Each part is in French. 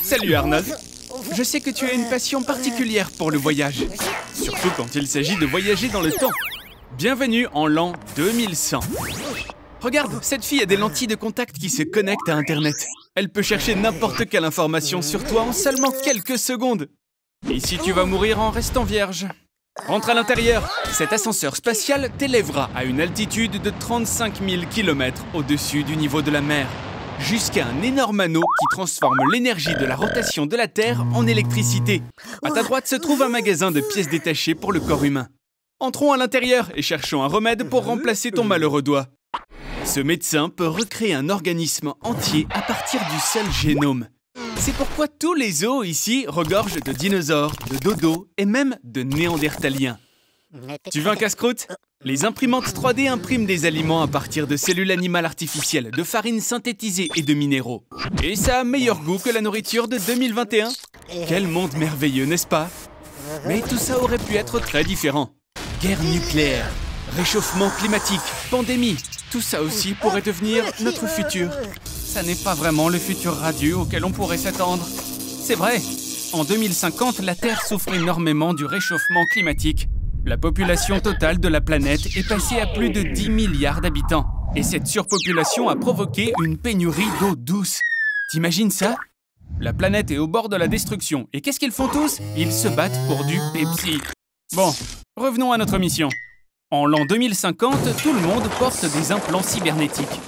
Salut Arnold. Je sais que tu as une passion particulière pour le voyage, surtout quand il s'agit de voyager dans le temps. Bienvenue en l'an 2100. Regarde, cette fille a des lentilles de contact qui se connectent à Internet. Elle peut chercher n'importe quelle information sur toi en seulement quelques secondes. Ici, tu vas mourir en restant vierge. Rentre à l'intérieur. Cet ascenseur spatial t'élèvera à une altitude de 35 000 km au-dessus du niveau de la mer, jusqu'à un énorme anneau qui transforme l'énergie de la rotation de la Terre en électricité. À ta droite se trouve un magasin de pièces détachées pour le corps humain. Entrons à l'intérieur et cherchons un remède pour remplacer ton malheureux doigt. Ce médecin peut recréer un organisme entier à partir du seul génome. C'est pourquoi tous les os ici regorgent de dinosaures, de dodos et même de néandertaliens. Tu veux un casse-croûte? Les imprimantes 3D impriment des aliments à partir de cellules animales artificielles, de farines synthétisées et de minéraux. Et ça a meilleur goût que la nourriture de 2021. Quel monde merveilleux, n'est-ce pas? Mais tout ça aurait pu être très différent. Guerre nucléaire, réchauffement climatique, pandémie, tout ça aussi pourrait devenir notre futur. Ça n'est pas vraiment le futur radieux auquel on pourrait s'attendre. C'est vrai, en 2050, la Terre souffre énormément du réchauffement climatique. La population totale de la planète est passée à plus de 10 milliards d'habitants. Et cette surpopulation a provoqué une pénurie d'eau douce. T'imagines ça? La planète est au bord de la destruction. Et qu'est-ce qu'ils font tous? Ils se battent pour du Pepsi. Bon, revenons à notre mission. En l'an 2050, tout le monde porte des implants cybernétiques.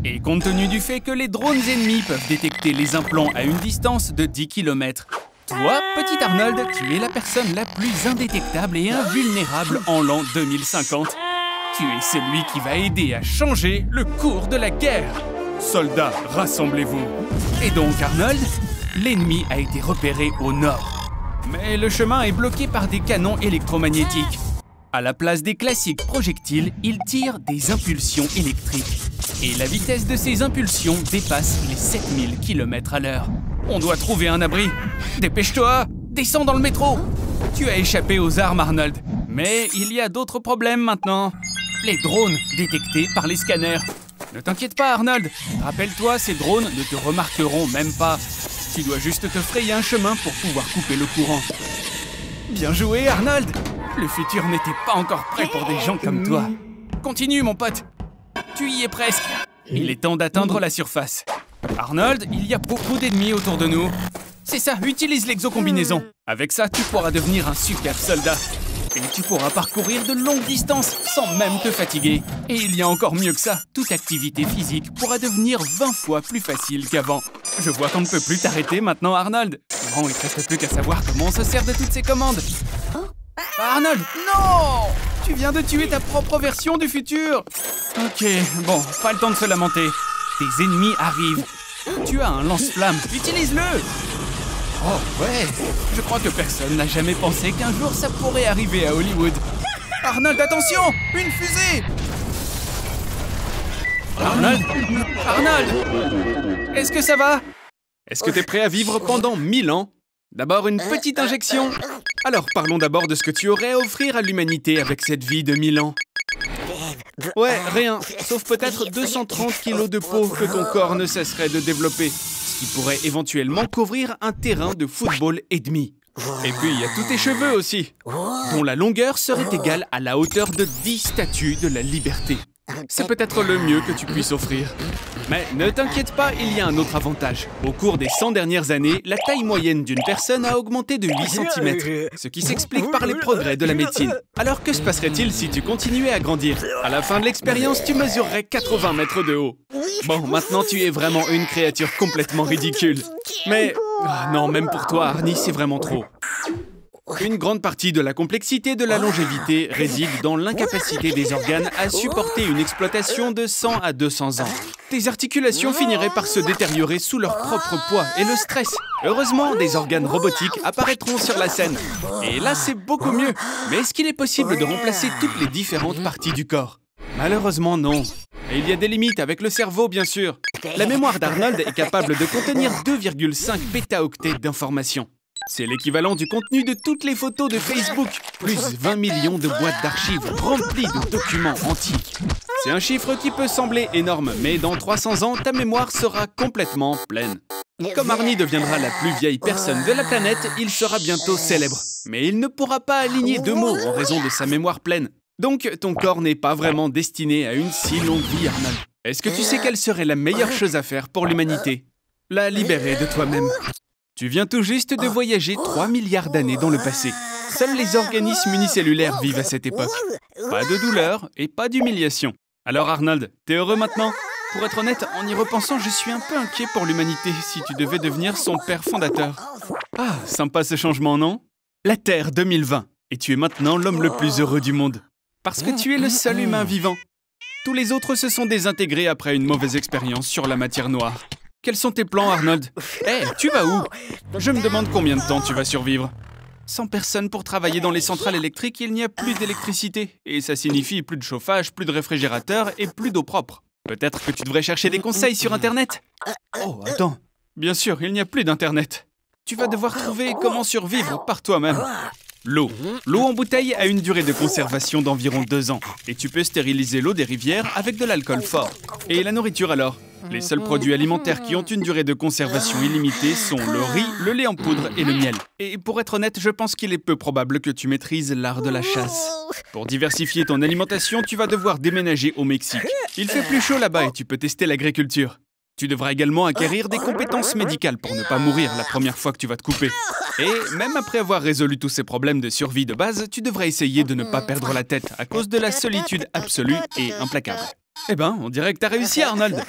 Et compte tenu du fait que les drones ennemis peuvent détecter les implants à une distance de 10 km, toi, petit Arnold, tu es la personne la plus indétectable et invulnérable en l'an 2050. Tu es celui qui va aider à changer le cours de la guerre. Soldats, rassemblez-vous. Et donc, Arnold, l'ennemi a été repéré au nord. Mais le chemin est bloqué par des canons électromagnétiques. À la place des classiques projectiles, ils tirent des impulsions électriques. Et la vitesse de ces impulsions dépasse les 7000 km/h. On doit trouver un abri. Dépêche-toi! Descends dans le métro! Tu as échappé aux armes, Arnold. Mais il y a d'autres problèmes maintenant. Les drones détectés par les scanners. Ne t'inquiète pas, Arnold. Rappelle-toi, ces drones ne te remarqueront même pas. Tu dois juste te frayer un chemin pour pouvoir couper le courant. Bien joué, Arnold! Le futur n'était pas encore prêt pour des gens comme toi. Continue, mon pote. Tu y es presque. Il est temps d'atteindre la surface. Arnold, il y a beaucoup d'ennemis autour de nous. C'est ça, utilise l'exocombinaison. Avec ça, tu pourras devenir un super soldat. Et tu pourras parcourir de longues distances sans même te fatiguer. Et il y a encore mieux que ça, toute activité physique pourra devenir 20 fois plus facile qu'avant. Je vois qu'on ne peut plus t'arrêter maintenant, Arnold. Bon, il ne reste plus qu'à savoir comment on se sert de toutes ces commandes. Arnold, non! Tu viens de tuer ta propre version du futur. Ok, bon, pas le temps de se lamenter. Tes ennemis arrivent. Tu as un lance-flamme, utilise-le! Oh ouais, je crois que personne n'a jamais pensé qu'un jour ça pourrait arriver à Hollywood. Arnold, attention! Une fusée! Arnold? Arnold! Est-ce que ça va? Est-ce que t'es prêt à vivre pendant 1000 ans? D'abord une petite injection. Alors parlons d'abord de ce que tu aurais à offrir à l'humanité avec cette vie de 1000 ans. Ouais, rien, sauf peut-être 230 kilos de peau que ton corps ne cesserait de développer, ce qui pourrait éventuellement couvrir un terrain de football et demi. Et puis il y a tous tes cheveux aussi, dont la longueur serait égale à la hauteur de 10 statues de la liberté. C'est peut-être le mieux que tu puisses offrir. Mais ne t'inquiète pas, il y a un autre avantage. Au cours des 100 dernières années, la taille moyenne d'une personne a augmenté de 8 cm, ce qui s'explique par les progrès de la médecine. Alors que se passerait-il si tu continuais à grandir? À la fin de l'expérience, tu mesurerais 80 mètres de haut. Bon, maintenant tu es vraiment une créature complètement ridicule. Mais non, même pour toi, Arnie, c'est vraiment trop. Une grande partie de la complexité de la longévité réside dans l'incapacité des organes à supporter une exploitation de 100 à 200 ans. Tes articulations finiraient par se détériorer sous leur propre poids et le stress. Heureusement, des organes robotiques apparaîtront sur la scène. Et là, c'est beaucoup mieux. Mais est-ce qu'il est possible de remplacer toutes les différentes parties du corps? Malheureusement, non. Et il y a des limites avec le cerveau, bien sûr. La mémoire d'Arnold est capable de contenir 2,5 pétaoctets d'informations. C'est l'équivalent du contenu de toutes les photos de Facebook, plus 20 millions de boîtes d'archives remplies de documents entiers. C'est un chiffre qui peut sembler énorme, mais dans 300 ans, ta mémoire sera complètement pleine. Comme Arnie deviendra la plus vieille personne de la planète, il sera bientôt célèbre. Mais il ne pourra pas aligner 2 mots en raison de sa mémoire pleine. Donc, ton corps n'est pas vraiment destiné à une si longue vie, Arnold. Est-ce que tu sais quelle serait la meilleure chose à faire pour l'humanité? La libérer de toi-même. Tu viens tout juste de voyager 3 milliards d'années dans le passé. Seuls les organismes unicellulaires vivent à cette époque. Pas de douleur et pas d'humiliation. Alors Arnold, t'es heureux maintenant? Pour être honnête, en y repensant, je suis un peu inquiet pour l'humanité si tu devais devenir son père fondateur. Ah, sympa ce changement, non? La Terre 2020. Et tu es maintenant l'homme le plus heureux du monde. Parce que tu es le seul humain vivant. Tous les autres se sont désintégrés après une mauvaise expérience sur la matière noire. Quels sont tes plans, Arnold? Hé, tu vas où? Je me demande combien de temps tu vas survivre. Sans personne pour travailler dans les centrales électriques, il n'y a plus d'électricité. Et ça signifie plus de chauffage, plus de réfrigérateur et plus d'eau propre. Peut-être que tu devrais chercher des conseils sur Internet. Oh, attends. Bien sûr, il n'y a plus d'Internet. Tu vas devoir trouver comment survivre par toi-même. L'eau. L'eau en bouteille a une durée de conservation d'environ 2 ans. Et tu peux stériliser l'eau des rivières avec de l'alcool fort. Et la nourriture alors? Les seuls produits alimentaires qui ont une durée de conservation illimitée sont le riz, le lait en poudre et le miel. Et pour être honnête, je pense qu'il est peu probable que tu maîtrises l'art de la chasse. Pour diversifier ton alimentation, tu vas devoir déménager au Mexique. Il fait plus chaud là-bas et tu peux tester l'agriculture. Tu devras également acquérir des compétences médicales pour ne pas mourir la première fois que tu vas te couper. Et même après avoir résolu tous ces problèmes de survie de base, tu devrais essayer de ne pas perdre la tête à cause de la solitude absolue et implacable. Eh ben, on dirait que t'as réussi, Arnold.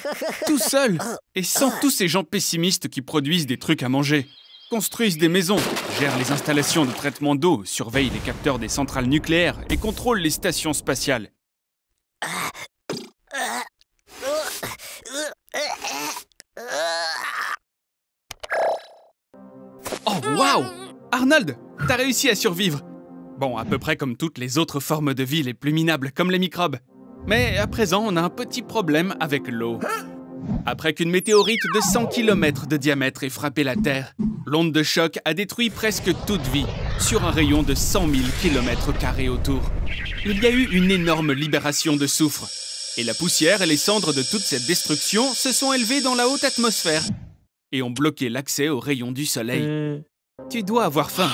Tout seul. Et sans tous ces gens pessimistes qui produisent des trucs à manger. Construisent des maisons, gèrent les installations de traitement d'eau, surveillent les capteurs des centrales nucléaires et contrôlent les stations spatiales. Oh, waouh! Arnold, t'as réussi à survivre. Bon, à peu près comme toutes les autres formes de vie les plus minables, comme les microbes. Mais à présent, on a un petit problème avec l'eau. Après qu'une météorite de 100 km de diamètre ait frappé la Terre, l'onde de choc a détruit presque toute vie, sur un rayon de 100 000 km² autour. Il y a eu une énorme libération de soufre. Et la poussière et les cendres de toute cette destruction se sont élevées dans la haute atmosphère et ont bloqué l'accès aux rayons du soleil. Tu dois avoir faim.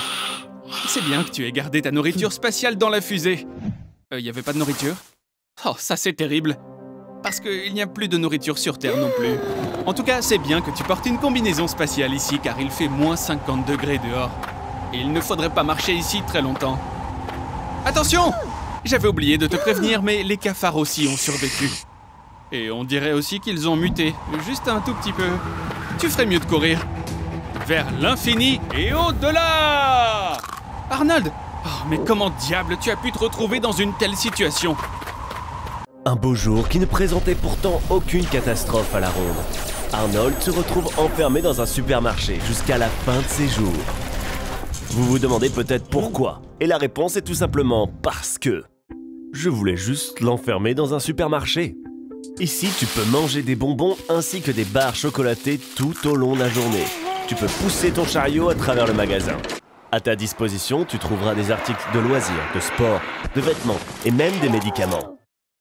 C'est bien que tu aies gardé ta nourriture spatiale dans la fusée. Y avait pas de nourriture? Oh, ça c'est terrible. Parce qu'il n'y a plus de nourriture sur Terre non plus. En tout cas, c'est bien que tu portes une combinaison spatiale ici, car il fait moins 50 degrés dehors. Et il ne faudrait pas marcher ici très longtemps. Attention! J'avais oublié de te prévenir, mais les cafards aussi ont survécu. Et on dirait aussi qu'ils ont muté, juste un tout petit peu. Tu ferais mieux de courir. Vers l'infini et au-delà! Arnold! Oh, mais comment diable tu as pu te retrouver dans une telle situation? Un beau jour qui ne présentait pourtant aucune catastrophe à la ronde. Arnold se retrouve enfermé dans un supermarché jusqu'à la fin de ses jours. Vous vous demandez peut-être pourquoi. Et la réponse est tout simplement parce que... Je voulais juste l'enfermer dans un supermarché. Ici, tu peux manger des bonbons ainsi que des barres chocolatées tout au long de la journée. Tu peux pousser ton chariot à travers le magasin. À ta disposition, tu trouveras des articles de loisirs, de sport, de vêtements et même des médicaments.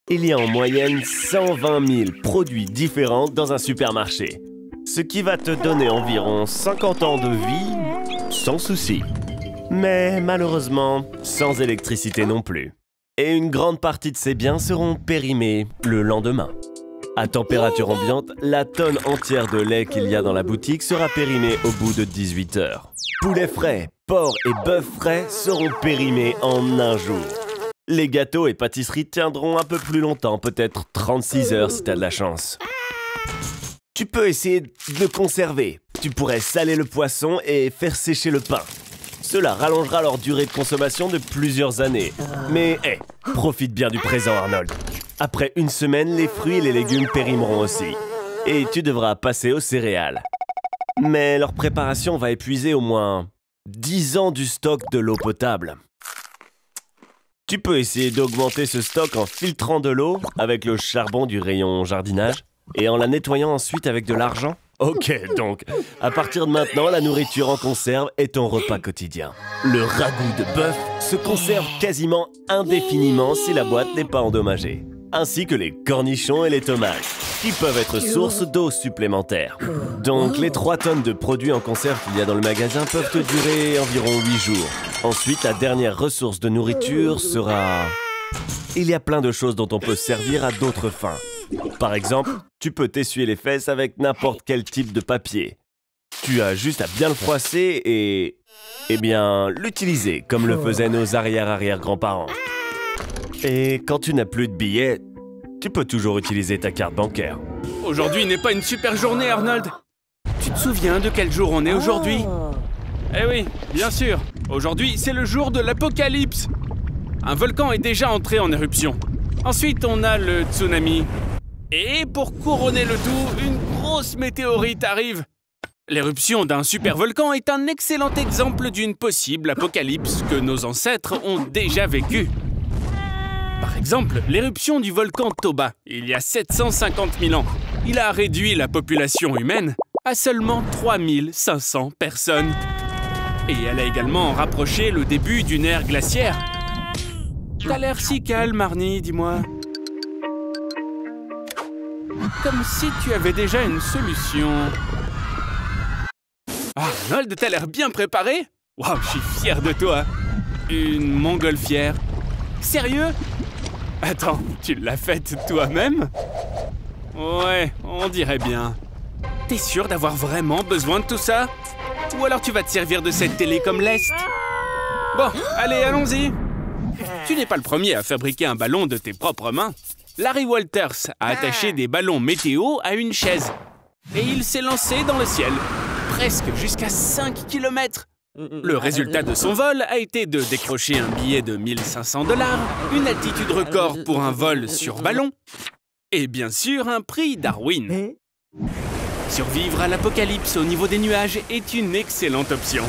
Il y a en moyenne 120 000 produits différents dans un supermarché. Ce qui va te donner environ 50 ans de vie sans souci. Mais malheureusement, sans électricité non plus. Et une grande partie de ces biens seront périmés le lendemain. À température ambiante, la tonne entière de lait qu'il y a dans la boutique sera périmée au bout de 18 heures. Poulet frais, porc et bœuf frais seront périmés en un jour. Les gâteaux et pâtisseries tiendront un peu plus longtemps, peut-être 36 heures si t'as de la chance. Tu peux essayer de conserver. Tu pourrais saler le poisson et faire sécher le pain. Cela rallongera leur durée de consommation de plusieurs années. Mais, profite bien du présent, Arnold. Après une semaine, les fruits et les légumes périmeront aussi. Et tu devras passer aux céréales. Mais leur préparation va épuiser au moins 10 ans du stock de l'eau potable. Tu peux essayer d'augmenter ce stock en filtrant de l'eau avec le charbon du rayon jardinage et en la nettoyant ensuite avec de l'argent. Ok, donc, à partir de maintenant, la nourriture en conserve est ton repas quotidien. Le ragoût de bœuf se conserve quasiment indéfiniment si la boîte n'est pas endommagée. ainsi que les cornichons et les tomates, qui peuvent être source d'eau supplémentaire. Donc les 3 tonnes de produits en conserve qu'il y a dans le magasin peuvent te durer environ 8 jours. Ensuite, ta dernière ressource de nourriture sera... Il y a plein de choses dont on peut se servir à d'autres fins. Par exemple, tu peux t'essuyer les fesses avec n'importe quel type de papier. Tu as juste à bien le froisser et... eh bien, l'utiliser comme le faisaient nos arrière-arrière-grands-parents. Et quand tu n'as plus de billets, tu peux toujours utiliser ta carte bancaire. Aujourd'hui n'est pas une super journée, Arnold. Tu te souviens de quel jour on est aujourd'hui? Eh oui, bien sûr. Aujourd'hui, c'est le jour de l'apocalypse. Un volcan est déjà entré en éruption. Ensuite, on a le tsunami. Et pour couronner le tout, une grosse météorite arrive. L'éruption d'un supervolcan est un excellent exemple d'une possible apocalypse que nos ancêtres ont déjà vécue. Par exemple, l'éruption du volcan Toba, il y a 750 000 ans. Il a réduit la population humaine à seulement 3500 personnes. Et elle a également rapproché le début d'une ère glaciaire. T'as l'air si calme, Arnie, dis-moi. Comme si tu avais déjà une solution. Arnold, t'as l'air bien préparé. Waouh, je suis fier de toi. Une montgolfière. Sérieux? Attends, tu l'as faite toi-même? Ouais, on dirait bien. T'es sûr d'avoir vraiment besoin de tout ça? Ou alors tu vas te servir de cette télé comme lest? Bon, allez, allons-y. Tu n'es pas le premier à fabriquer un ballon de tes propres mains. Larry Walters a attaché des ballons météo à une chaise. Et il s'est lancé dans le ciel, presque jusqu'à 5 km. Le résultat de son vol a été de décrocher un billet de 1 500 $, une altitude record pour un vol sur ballon, et bien sûr un prix Darwin. Survivre à l'apocalypse au niveau des nuages est une excellente option.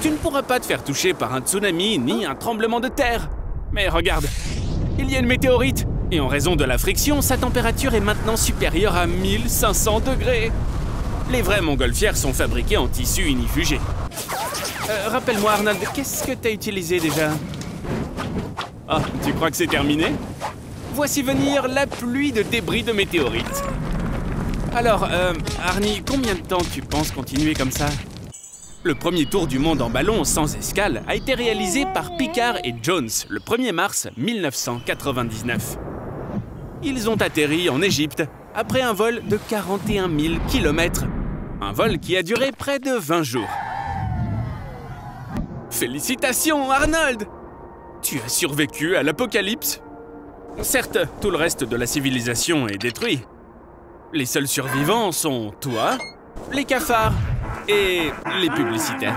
Tu ne pourras pas te faire toucher par un tsunami ni un tremblement de terre. Mais regarde, il y a une météorite, et en raison de la friction, sa température est maintenant supérieure à 1500 degrés. Les vraies montgolfières sont fabriquées en tissu unifugé. Rappelle-moi, Arnold, qu'est-ce que t'as utilisé déjà? Ah, tu crois que c'est terminé? Voici venir la pluie de débris de météorites. Alors, Arnie, combien de temps tu penses continuer comme ça? Le premier tour du monde en ballon sans escale a été réalisé par Piccard et Jones le 1er mars 1999. Ils ont atterri en Égypte après un vol de 41 000 km. Un vol qui a duré près de 20 jours. Félicitations, Arnold! Tu as survécu à l'apocalypse. Certes, tout le reste de la civilisation est détruit. Les seuls survivants sont toi, les cafards et les publicitaires.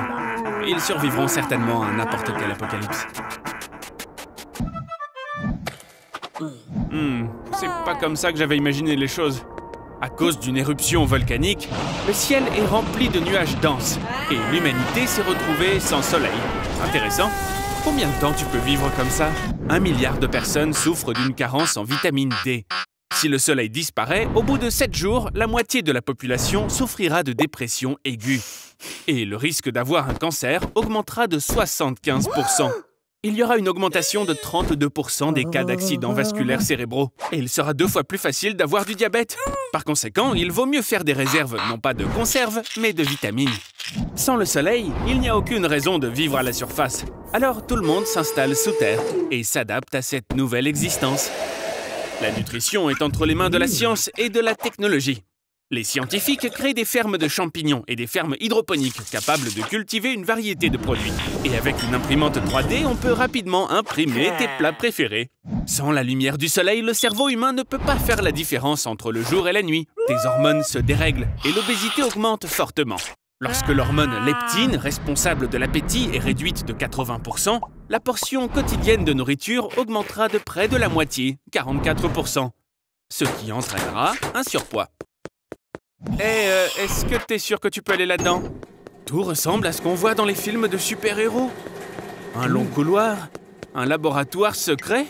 Ils survivront certainement à n'importe quel apocalypse. C'est pas comme ça que j'avais imaginé les choses. À cause d'une éruption volcanique, le ciel est rempli de nuages denses et l'humanité s'est retrouvée sans soleil. Intéressant. Combien de temps tu peux vivre comme ça? 1 milliard de personnes souffrent d'une carence en vitamine D. Si le soleil disparaît, au bout de 7 jours, la moitié de la population souffrira de dépression aiguë. Et le risque d'avoir un cancer augmentera de 75%. Il y aura une augmentation de 32% des cas d'accidents vasculaires cérébraux. Et il sera 2 fois plus facile d'avoir du diabète. Par conséquent, il vaut mieux faire des réserves, non pas de conserve, mais de vitamines. Sans le soleil, il n'y a aucune raison de vivre à la surface. Alors tout le monde s'installe sous terre et s'adapte à cette nouvelle existence. La nutrition est entre les mains de la science et de la technologie. Les scientifiques créent des fermes de champignons et des fermes hydroponiques capables de cultiver une variété de produits. Et avec une imprimante 3D, on peut rapidement imprimer tes plats préférés. Sans la lumière du soleil, le cerveau humain ne peut pas faire la différence entre le jour et la nuit. Tes hormones se dérèglent et l'obésité augmente fortement. Lorsque l'hormone leptine, responsable de l'appétit, est réduite de 80%, la portion quotidienne de nourriture augmentera de près de la moitié, 44%, ce qui entraînera un surpoids. Est-ce que t'es sûr que tu peux aller là-dedans? Tout ressemble à ce qu'on voit dans les films de super-héros. Un long couloir, un laboratoire secret,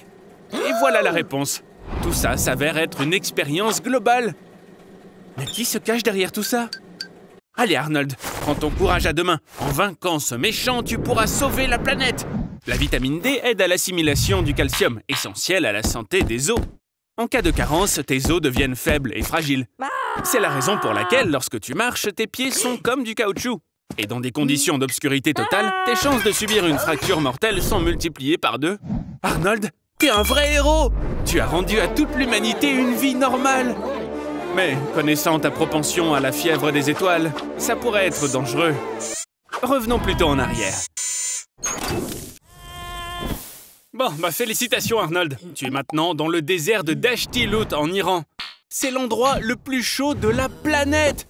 et voilà la réponse. Tout ça s'avère être une expérience globale. Mais qui se cache derrière tout ça? Allez Arnold, prends ton courage à deux mains. En vainquant ce méchant, tu pourras sauver la planète. La vitamine D aide à l'assimilation du calcium, essentiel à la santé des os. En cas de carence, tes os deviennent faibles et fragiles. C'est la raison pour laquelle, lorsque tu marches, tes pieds sont comme du caoutchouc. Et dans des conditions d'obscurité totale, tes chances de subir une fracture mortelle sont multipliées par 2. Arnold, t'es un vrai héros! Tu as rendu à toute l'humanité une vie normale. Mais, connaissant ta propension à la fièvre des étoiles, ça pourrait être dangereux. Revenons plutôt en arrière. Bon, félicitations Arnold. Tu es maintenant dans le désert de Dashti-Lut en Iran. C'est l'endroit le plus chaud de la planète.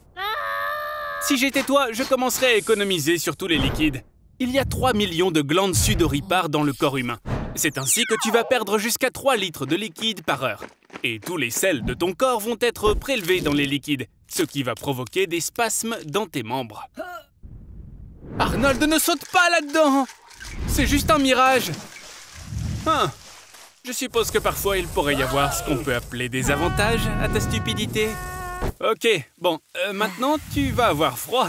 Si j'étais toi, je commencerais à économiser sur tous les liquides. Il y a 3 millions de glandes sudoripares dans le corps humain. C'est ainsi que tu vas perdre jusqu'à 3 litres de liquide par heure. Et tous les sels de ton corps vont être prélevés dans les liquides, ce qui va provoquer des spasmes dans tes membres. Arnold, ne saute pas là-dedans! C'est juste un mirage. Je suppose que parfois il pourrait y avoir ce qu'on peut appeler des avantages à ta stupidité. Ok, bon, maintenant tu vas avoir froid.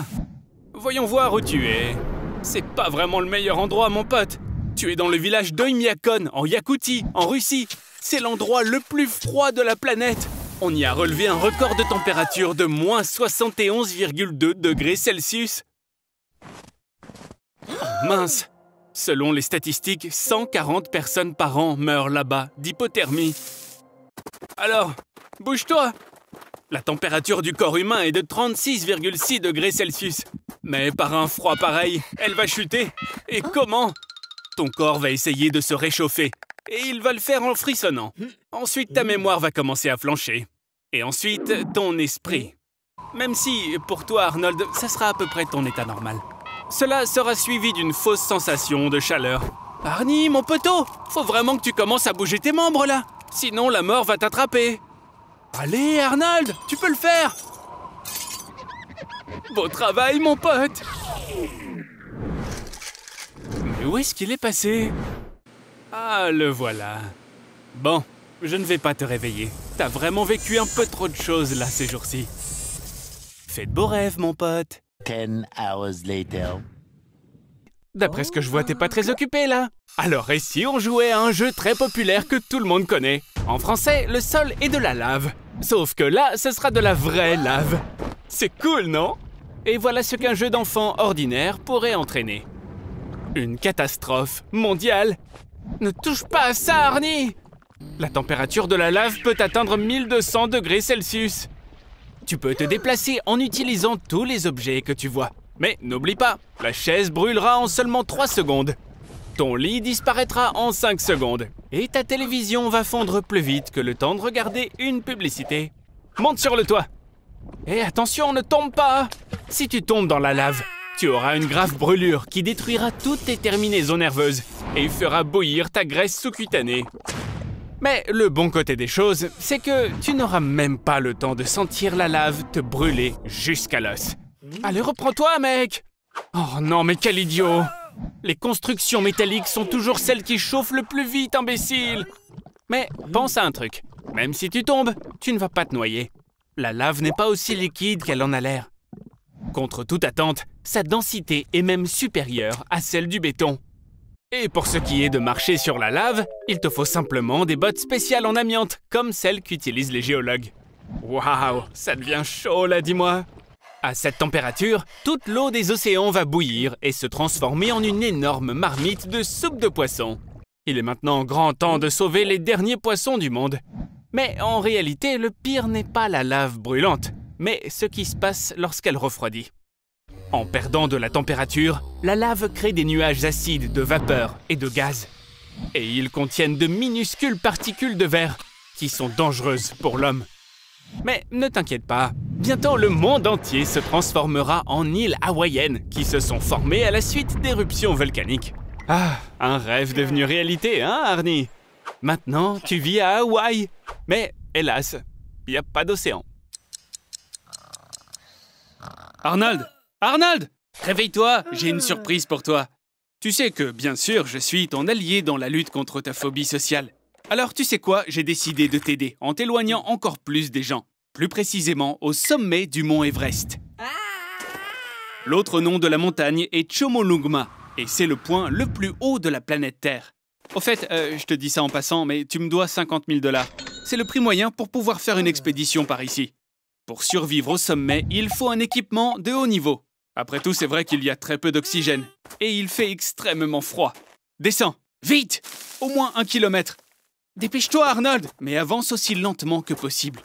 Voyons voir où tu es. C'est pas vraiment le meilleur endroit, mon pote. Tu es dans le village d'Oymyakon, en Yakoutie, en Russie. C'est l'endroit le plus froid de la planète. On y a relevé un record de température de moins 71,2 degrés Celsius. Oh, mince. Selon les statistiques, 140 personnes par an meurent là-bas d'hypothermie. Alors, bouge-toi! La température du corps humain est de 36,6 degrés Celsius. Mais par un froid pareil, elle va chuter. Et comment? Ton corps va essayer de se réchauffer. Et il va le faire en frissonnant. Ensuite, ta mémoire va commencer à flancher. Et ensuite, ton esprit. Même si, pour toi, Arnold, ça sera à peu près ton état normal. Cela sera suivi d'une fausse sensation de chaleur. Arnie, mon poteau, faut vraiment que tu commences à bouger tes membres, là. Sinon, la mort va t'attraper. Allez, Arnold, tu peux le faire. Beau travail, mon pote. Mais où est-ce qu'il est passé? Ah, le voilà. Bon, je ne vais pas te réveiller. T'as vraiment vécu un peu trop de choses, là, ces jours-ci. Fais de beaux rêves, mon pote. 10 hours later. D'après ce que je vois, t'es pas très occupé, là. Alors, et si on jouait à un jeu très populaire que tout le monde connaît? En français, le sol est de la lave. Sauf que là, ce sera de la vraie lave. C'est cool, non? Et voilà ce qu'un jeu d'enfant ordinaire pourrait entraîner. Une catastrophe mondiale. Ne touche pas à ça, Arnie! La température de la lave peut atteindre 1200 degrés Celsius. Tu peux te déplacer en utilisant tous les objets que tu vois. Mais n'oublie pas, la chaise brûlera en seulement 3 secondes. Ton lit disparaîtra en 5 secondes. Et ta télévision va fondre plus vite que le temps de regarder une publicité. Monte sur le toit. Et attention, ne tombe pas! Si tu tombes dans la lave, tu auras une grave brûlure qui détruira toutes tes terminaisons nerveuses et fera bouillir ta graisse sous-cutanée. Mais le bon côté des choses, c'est que tu n'auras même pas le temps de sentir la lave te brûler jusqu'à l'os. Allez, reprends-toi, mec! Oh non, mais quel idiot! Les constructions métalliques sont toujours celles qui chauffent le plus vite, imbécile! Mais pense à un truc. Même si tu tombes, tu ne vas pas te noyer. La lave n'est pas aussi liquide qu'elle en a l'air. Contre toute attente, sa densité est même supérieure à celle du béton. Et pour ce qui est de marcher sur la lave, il te faut simplement des bottes spéciales en amiante, comme celles qu'utilisent les géologues. Waouh, ça devient chaud là, dis-moi! À cette température, toute l'eau des océans va bouillir et se transformer en une énorme marmite de soupe de poisson. Il est maintenant grand temps de sauver les derniers poissons du monde. Mais en réalité, le pire n'est pas la lave brûlante, mais ce qui se passe lorsqu'elle refroidit. En perdant de la température, la lave crée des nuages acides de vapeur et de gaz. Et ils contiennent de minuscules particules de verre qui sont dangereuses pour l'homme. Mais ne t'inquiète pas, bientôt le monde entier se transformera en îles hawaïennes qui se sont formées à la suite d'éruptions volcaniques. Ah, un rêve devenu réalité, hein, Arnie? Maintenant, tu vis à Hawaï. Mais, hélas, il n'y a pas d'océan. Arnold! Arnold! Réveille-toi, j'ai une surprise pour toi. Tu sais que, bien sûr, je suis ton allié dans la lutte contre ta phobie sociale. Alors, tu sais quoi? J'ai décidé de t'aider en t'éloignant encore plus des gens. Plus précisément, au sommet du mont Everest. L'autre nom de la montagne est Chomolungma, et c'est le point le plus haut de la planète Terre. Au fait, je te dis ça en passant, mais tu me dois 50 000 $. C'est le prix moyen pour pouvoir faire une expédition par ici. Pour survivre au sommet, il faut un équipement de haut niveau. Après tout, c'est vrai qu'il y a très peu d'oxygène. Et il fait extrêmement froid. Descends, vite! Au moins 1 kilomètre. Dépêche-toi, Arnold, mais avance aussi lentement que possible.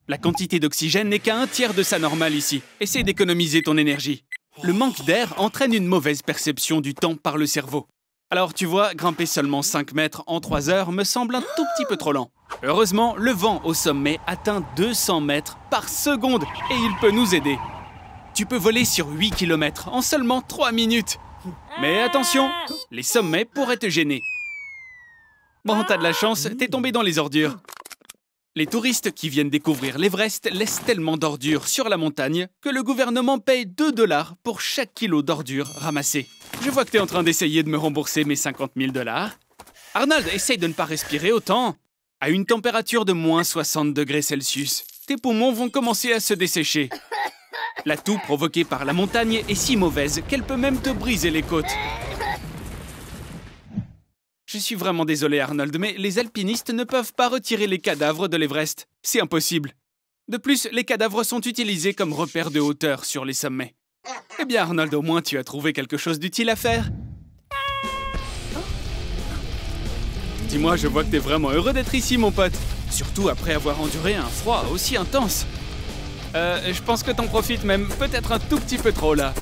La quantité d'oxygène n'est qu'à 1/3 de sa normale ici. Essaie d'économiser ton énergie. Le manque d'air entraîne une mauvaise perception du temps par le cerveau. Alors tu vois, grimper seulement 5 mètres en 3 heures me semble un tout petit peu trop lent. Heureusement, le vent au sommet atteint 200 mètres par seconde et il peut nous aider. Tu peux voler sur 8 km en seulement 3 minutes. Mais attention, les sommets pourraient te gêner. Bon, t'as de la chance, t'es tombé dans les ordures. Les touristes qui viennent découvrir l'Everest laissent tellement d'ordures sur la montagne que le gouvernement paye 2 $ pour chaque kilo d'ordures ramassées. Je vois que t'es en train d'essayer de me rembourser mes 50 000 $. Arnold, essaye de ne pas respirer autant. À une température de moins 60 degrés Celsius, tes poumons vont commencer à se dessécher. La toux provoquée par la montagne est si mauvaise qu'elle peut même te briser les côtes. Je suis vraiment désolé, Arnold, mais les alpinistes ne peuvent pas retirer les cadavres de l'Everest. C'est impossible. De plus, les cadavres sont utilisés comme repère de hauteur sur les sommets. Eh bien, Arnold, au moins tu as trouvé quelque chose d'utile à faire. Dis-moi, je vois que t'es vraiment heureux d'être ici, mon pote. Surtout après avoir enduré un froid aussi intense. Je pense que t'en profites même peut-être un tout petit peu trop, là.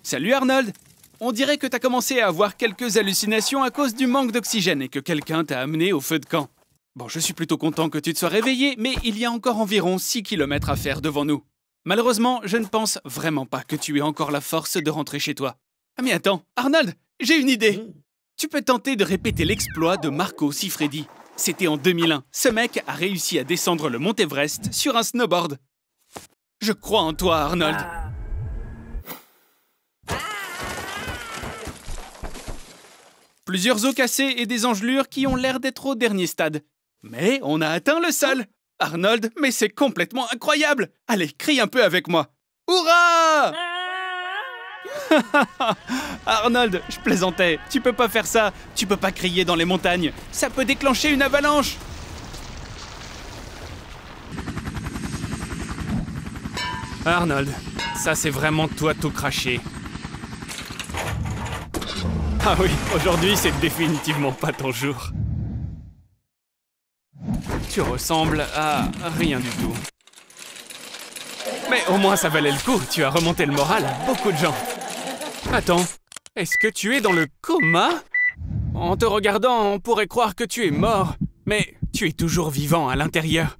Salut, Arnold. On dirait que t'as commencé à avoir quelques hallucinations à cause du manque d'oxygène et que quelqu'un t'a amené au feu de camp. Bon, je suis plutôt content que tu te sois réveillé, mais il y a encore environ 6 km à faire devant nous. Malheureusement, je ne pense vraiment pas que tu aies encore la force de rentrer chez toi. Ah mais attends, Arnold, j'ai une idée. Tu peux tenter de répéter l'exploit de Marco Siffredi. C'était en 2001. Ce mec a réussi à descendre le mont Everest sur un snowboard. Je crois en toi, Arnold. Plusieurs os cassés et des engelures qui ont l'air d'être au dernier stade. Mais on a atteint le sol. Arnold, mais c'est complètement incroyable. Allez, crie un peu avec moi. Hurrah! Arnold, je plaisantais. Tu peux pas faire ça. Tu peux pas crier dans les montagnes. Ça peut déclencher une avalanche. Arnold, ça c'est vraiment toi tout craché. Ah oui, aujourd'hui c'est définitivement pas ton jour. Tu ressembles à rien du tout. Mais au moins ça valait le coup, tu as remonté le moral à beaucoup de gens. Attends, est-ce que tu es dans le coma? En te regardant, on pourrait croire que tu es mort, mais tu es toujours vivant à l'intérieur.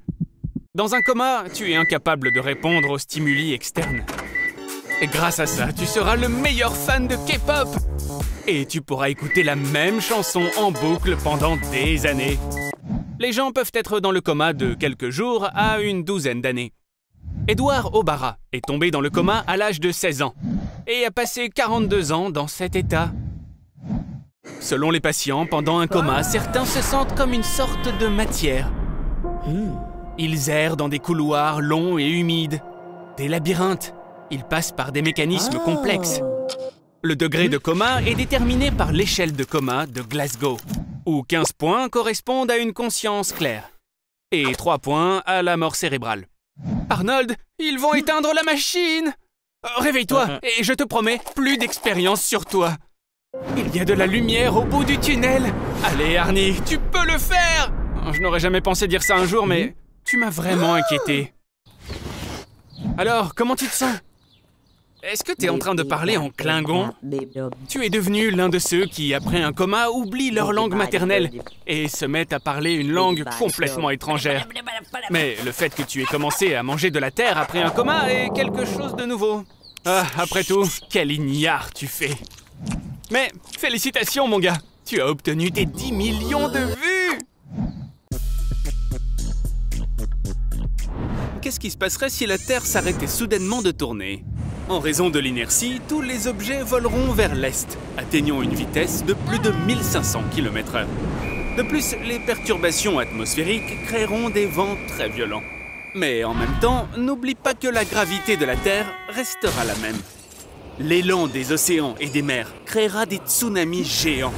Dans un coma, tu es incapable de répondre aux stimuli externes. Et grâce à ça, tu seras le meilleur fan de K-pop. Et tu pourras écouter la même chanson en boucle pendant des années. Les gens peuvent être dans le coma de quelques jours à une douzaine d'années. Edouard Obara est tombé dans le coma à l'âge de 16 ans et a passé 42 ans dans cet état. Selon les patients, pendant un coma, certains se sentent comme une sorte de matière. Ils errent dans des couloirs longs et humides, des labyrinthes. Ils passent par des mécanismes complexes. Le degré de coma est déterminé par l'échelle de coma de Glasgow, où 15 points correspondent à une conscience claire et 3 points à la mort cérébrale. Arnold, ils vont éteindre la machine! Réveille-toi et je te promets, plus d'expérience sur toi. Il y a de la lumière au bout du tunnel. Allez, Arnie, tu peux le faire! Je n'aurais jamais pensé dire ça un jour, mais tu m'as vraiment inquiété. Alors, comment tu te sens? Est-ce que tu es en train de parler en klingon? Tu es devenu l'un de ceux qui, après un coma, oublient leur langue maternelle et se mettent à parler une langue complètement étrangère. Mais le fait que tu aies commencé à manger de la terre après un coma est quelque chose de nouveau. Ah, après tout, quel ignare tu fais. Mais félicitations, mon gars. Tu as obtenu tes 10 millions de vues. Qu'est-ce qui se passerait si la Terre s'arrêtait soudainement de tourner? En raison de l'inertie, tous les objets voleront vers l'est, atteignant une vitesse de plus de 1500 km/h. De plus, les perturbations atmosphériques créeront des vents très violents. Mais en même temps, n'oublie pas que la gravité de la Terre restera la même. L'élan des océans et des mers créera des tsunamis géants,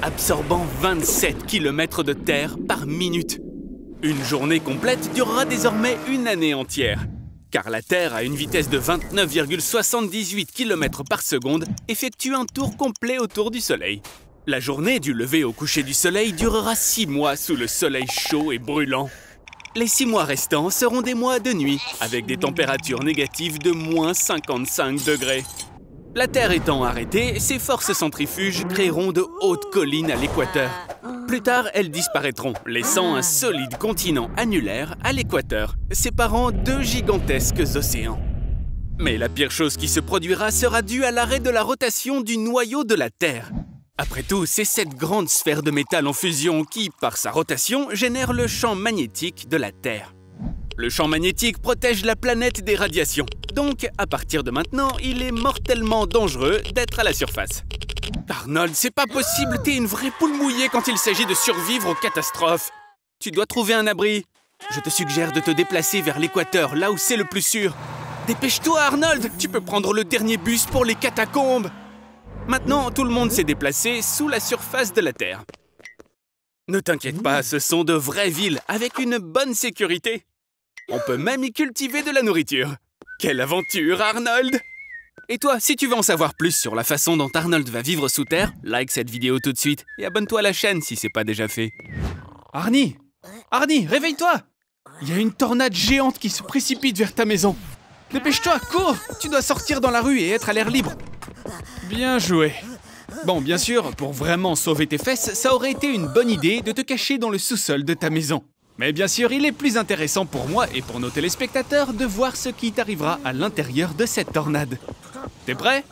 absorbant 27 km de terre par minute. Une journée complète durera désormais une année entière. Car la Terre, à une vitesse de 29,78 km par seconde, effectue un tour complet autour du Soleil. La journée du lever au coucher du Soleil durera 6 mois sous le soleil chaud et brûlant. Les 6 mois restants seront des mois de nuit, avec des températures négatives de moins 55 degrés. La Terre étant arrêtée, ses forces centrifuges créeront de hautes collines à l'équateur. Plus tard, elles disparaîtront, laissant un solide continent annulaire à l'équateur, séparant deux gigantesques océans. Mais la pire chose qui se produira sera due à l'arrêt de la rotation du noyau de la Terre. Après tout, c'est cette grande sphère de métal en fusion qui, par sa rotation, génère le champ magnétique de la Terre. Le champ magnétique protège la planète des radiations. Donc, à partir de maintenant, il est mortellement dangereux d'être à la surface. Arnold, c'est pas possible, t'es une vraie poule mouillée quand il s'agit de survivre aux catastrophes. Tu dois trouver un abri. Je te suggère de te déplacer vers l'équateur, là où c'est le plus sûr. Dépêche-toi, Arnold, tu peux prendre le dernier bus pour les catacombes. Maintenant, tout le monde s'est déplacé sous la surface de la Terre. Ne t'inquiète pas, ce sont de vraies villes avec une bonne sécurité. On peut même y cultiver de la nourriture. Quelle aventure, Arnold! Et toi, si tu veux en savoir plus sur la façon dont Arnold va vivre sous terre, like cette vidéo tout de suite et abonne-toi à la chaîne si c'est pas déjà fait. Arnie! Arnie, réveille-toi! Il y a une tornade géante qui se précipite vers ta maison. Dépêche-toi, cours! Tu dois sortir dans la rue et être à l'air libre. Bien joué. Bon, bien sûr, pour vraiment sauver tes fesses, ça aurait été une bonne idée de te cacher dans le sous-sol de ta maison. Mais bien sûr, il est plus intéressant pour moi et pour nos téléspectateurs de voir ce qui t'arrivera à l'intérieur de cette tornade. T'es prêt?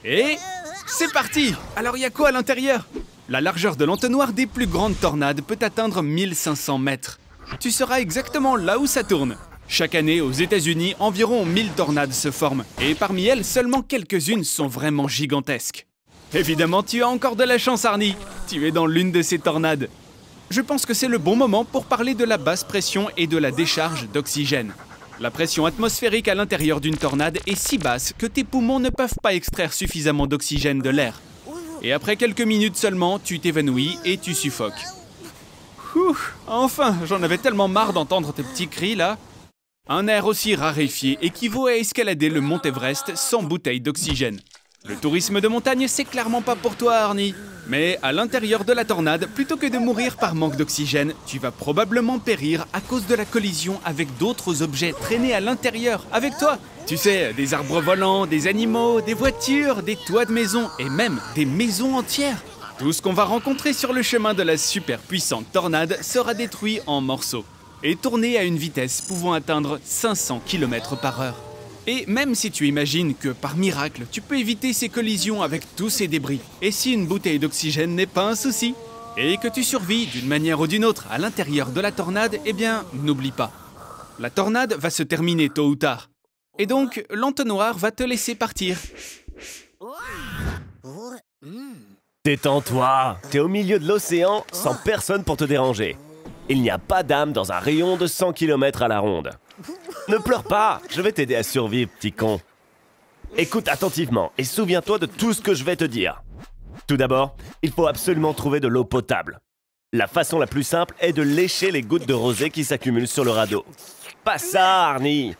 Et c'est parti! Alors il y a quoi à l'intérieur? La largeur de l'entonnoir des plus grandes tornades peut atteindre 1500 mètres. Tu seras exactement là où ça tourne. Chaque année, aux États-Unis, environ 1000 tornades se forment. Et parmi elles, seulement quelques-unes sont vraiment gigantesques. Évidemment, tu as encore de la chance, Arnie. Tu es dans l'une de ces tornades. Je pense que c'est le bon moment pour parler de la basse pression et de la décharge d'oxygène. La pression atmosphérique à l'intérieur d'une tornade est si basse que tes poumons ne peuvent pas extraire suffisamment d'oxygène de l'air. Et après quelques minutes seulement, tu t'évanouis et tu suffoques. Enfin, j'en avais tellement marre d'entendre tes petits cris là. Un air aussi raréfié équivaut à escalader le mont Everest sans bouteille d'oxygène. Le tourisme de montagne, c'est clairement pas pour toi, Arnie. Mais à l'intérieur de la tornade, plutôt que de mourir par manque d'oxygène, tu vas probablement périr à cause de la collision avec d'autres objets traînés à l'intérieur avec toi. Tu sais, des arbres volants, des animaux, des voitures, des toits de maisons et même des maisons entières. Tout ce qu'on va rencontrer sur le chemin de la super puissante tornade sera détruit en morceaux et tourné à une vitesse pouvant atteindre 500 km/h. Et même si tu imagines que, par miracle, tu peux éviter ces collisions avec tous ces débris, et si une bouteille d'oxygène n'est pas un souci, et que tu survis d'une manière ou d'une autre à l'intérieur de la tornade, eh bien, n'oublie pas. La tornade va se terminer tôt ou tard. Et donc, l'entonnoir va te laisser partir. Détends-toi, t'es au milieu de l'océan sans personne pour te déranger. Il n'y a pas d'âme dans un rayon de 100 km à la ronde. Ne pleure pas, je vais t'aider à survivre, petit con. Écoute attentivement et souviens-toi de tout ce que je vais te dire. Tout d'abord, il faut absolument trouver de l'eau potable. La façon la plus simple est de lécher les gouttes de rosée qui s'accumulent sur le radeau. Pas ça, Arnie!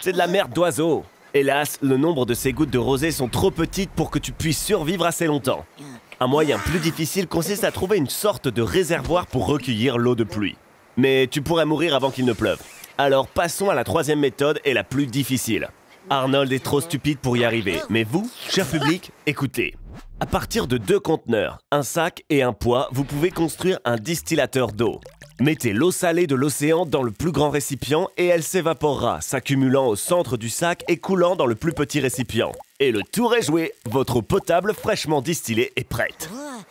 C'est de la merde d'oiseau. Hélas, le nombre de ces gouttes de rosée sont trop petites pour que tu puisses survivre assez longtemps. Un moyen plus difficile consiste à trouver une sorte de réservoir pour recueillir l'eau de pluie. Mais tu pourrais mourir avant qu'il ne pleuve. Alors passons à la troisième méthode et la plus difficile. Arnold est trop stupide pour y arriver, mais vous, cher public, écoutez. À partir de 2 conteneurs, un sac et un poids, vous pouvez construire un distillateur d'eau. Mettez l'eau salée de l'océan dans le plus grand récipient et elle s'évaporera, s'accumulant au centre du sac et coulant dans le plus petit récipient. Et le tour est joué, votre eau potable fraîchement distillée est prête.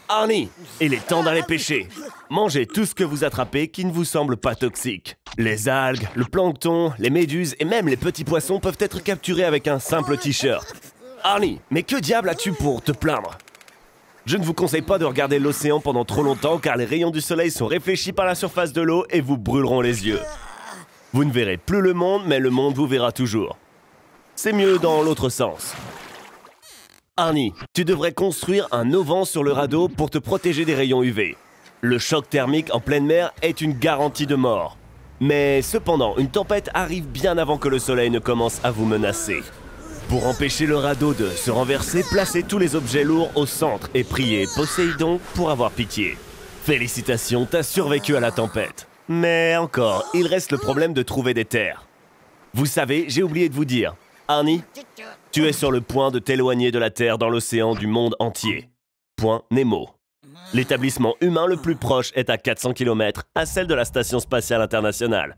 Arnie, il est temps d'aller pêcher. Mangez tout ce que vous attrapez qui ne vous semble pas toxique. Les algues, le plancton, les méduses et même les petits poissons peuvent être capturés avec un simple t-shirt. Arnie, mais que diable as-tu pour te plaindre? Je ne vous conseille pas de regarder l'océan pendant trop longtemps car les rayons du soleil sont réfléchis par la surface de l'eau et vous brûleront les yeux. Vous ne verrez plus le monde, mais le monde vous verra toujours. C'est mieux dans l'autre sens. Arnie, tu devrais construire un auvent sur le radeau pour te protéger des rayons UV. Le choc thermique en pleine mer est une garantie de mort. Mais cependant, une tempête arrive bien avant que le soleil ne commence à vous menacer. Pour empêcher le radeau de se renverser, placez tous les objets lourds au centre et priez Poséidon pour avoir pitié. Félicitations, t'as survécu à la tempête. Mais encore, il reste le problème de trouver des terres. Vous savez, j'ai oublié de vous dire. Arnie, tu es sur le point de t'éloigner de la Terre dans l'océan du monde entier. Point Nemo. L'établissement humain le plus proche est à 400 km, à celle de la Station Spatiale Internationale.